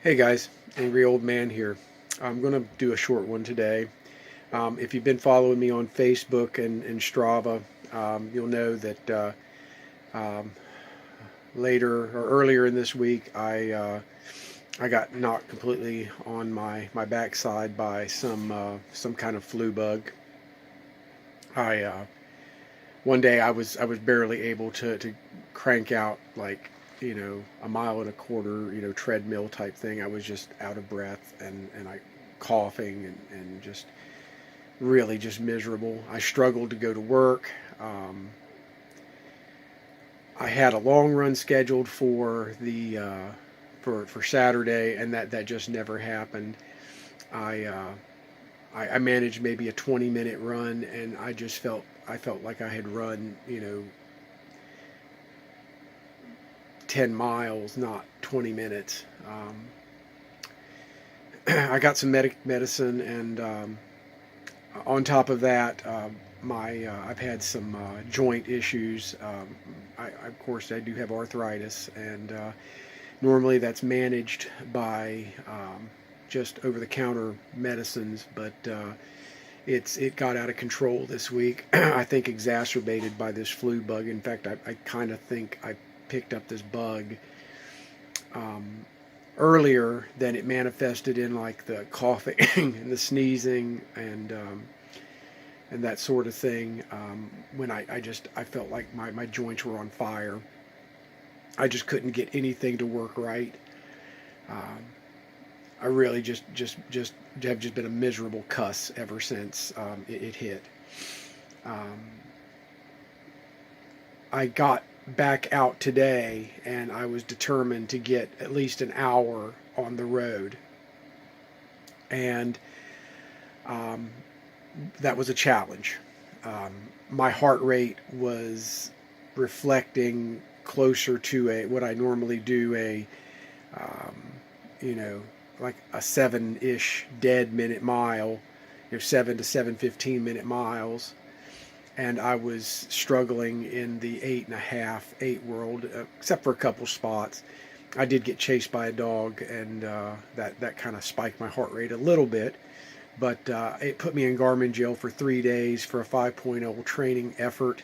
Hey guys, Angry Old Man here. I'm going to do a short one today. If you've been following me on Facebook and Strava, you'll know that um, later or earlier in this week I got knocked completely on my backside by some kind of flu bug. I One day I was barely able to crank out like a mile and a quarter treadmill type thing. I was just out of breath and I coughing and just really just miserable. I struggled to go to work. I had a long run scheduled for the for Saturday, and that just never happened. I uh, I managed maybe a 20-minute run, and I felt like I had run 10 miles, not 20 minutes. I got some medicine, and on top of that, my I've had some joint issues. Of course, I do have arthritis, and normally that's managed by just over-the-counter medicines, but it got out of control this week. I think exacerbated by this flu bug. In fact, I kind of think I picked up this bug um, earlier than it manifested in like the coughing and the sneezing and that sort of thing. When I felt like my joints were on fire. I just couldn't get anything to work right. Um, I really just have just been a miserable cuss ever since it hit. Um, I got back out today, and I was determined to get at least an hour on the road, and um, that was a challenge. Um, my heart rate was reflecting closer to a what I normally do, a um, you know like a 7-ish dead minute mile, 7 to 7:15 minute miles, and I was struggling in the 8.5, 8 world, except for a couple spots. I did get chased by a dog, and that kind of spiked my heart rate a little bit, but it put me in Garmin jail for 3 days for a 5.0 training effort,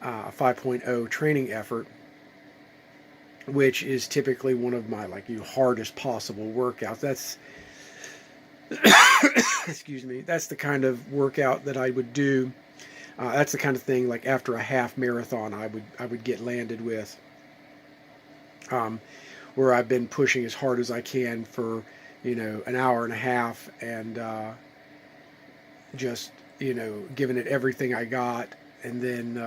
5.0 training effort, which is typically one of my hardest possible workouts. That's excuse me. That's the kind of workout that I would do. That's the kind of thing like after a half marathon I would get landed with, um, where I've been pushing as hard as I can for an hour and a half, and just giving it everything I got, and then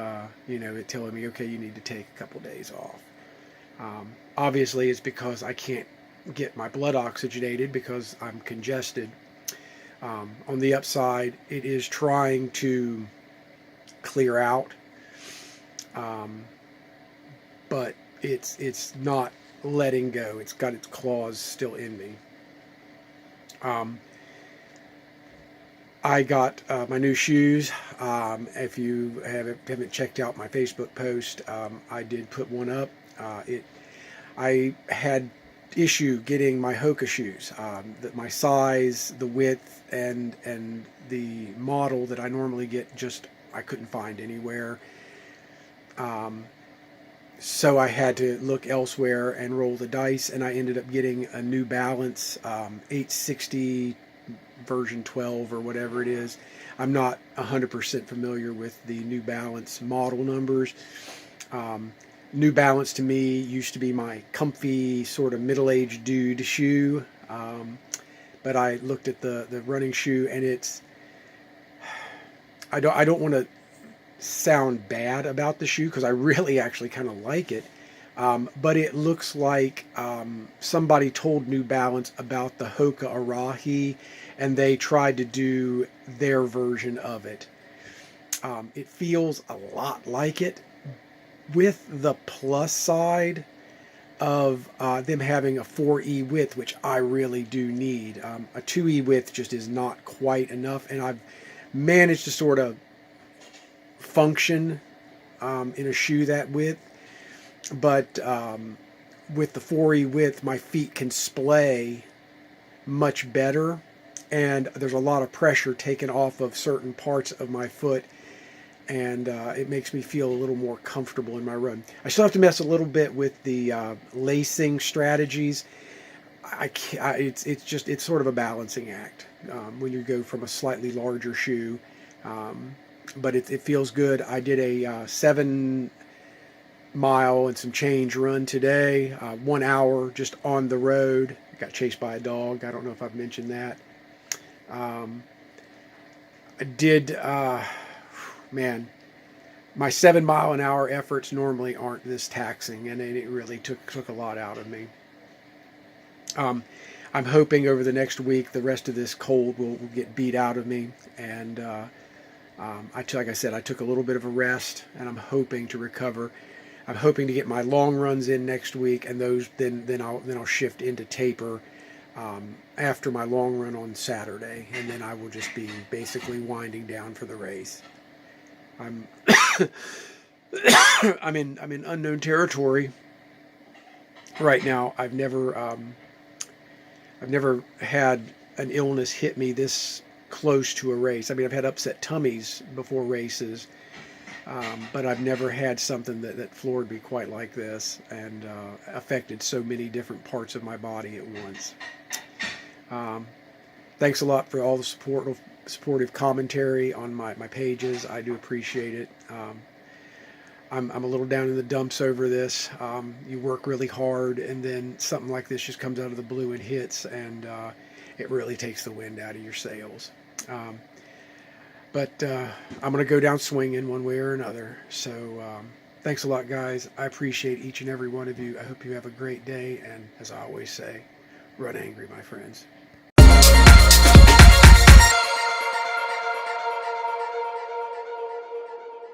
it telling me, okay, you need to take a couple days off. Obviously, it's because I can't get my blood oxygenated because I'm congested. On the upside, it is trying to clear out, um, but it's not letting go. It's got its claws still in me. Um, I got my new shoes. If you haven't checked out my Facebook post, I did put one up. I had issue getting my Hoka shoes. That my size, the width, and the model that I normally get, just I couldn't find anywhere. Um, so I had to look elsewhere and roll the dice, and I ended up getting a New Balance 860 version 12 or whatever it is. I'm not 100% familiar with the New Balance model numbers. Um, New Balance to me used to be my comfy sort of middle-aged dude shoe, but I looked at the running shoe, and I don't want to sound bad about the shoe because I really actually kind of like it, but it looks like somebody told New Balance about the Hoka Arahi, and they tried to do their version of it. It feels a lot like it, with the plus side of them having a 4E width, which I really do need. A 2E width just is not quite enough, and I've managed to sort of function in a shoe that width, but with the 4E width, my feet can splay much better, and there's a lot of pressure taken off of certain parts of my foot, and it makes me feel a little more comfortable in my run. I still have to mess a little bit with the lacing strategies. It's sort of a balancing act when you go from a slightly larger shoe, but it feels good. I did a 7 mile and some change run today, 1 hour just on the road. I got chased by a dog. I don't know if I've mentioned that. I did, man, my 7 mile an hour efforts normally aren't this taxing, and it really took a lot out of me. I'm hoping over the next week the rest of this cold will get beat out of me, and like I said, I took a little bit of a rest, and I'm hoping to recover. I'm hoping to get my long runs in next week, and those then I'll shift into taper after my long run on Saturday, and then I will just be basically winding down for the race. I'm I'm in unknown territory right now. I've never had an illness hit me this close to a race. I mean, I've had upset tummies before races, but I've never had something that floored me quite like this, and affected so many different parts of my body at once. Thanks a lot for all the supportive commentary on my pages. I do appreciate it. I'm a little down in the dumps over this. You work really hard, and then something like this just comes out of the blue and hits, and it really takes the wind out of your sails. But I'm going to go down swinging one way or another. So thanks a lot, guys. I appreciate each and every one of you. I hope you have a great day, and as I always say, run angry, my friends.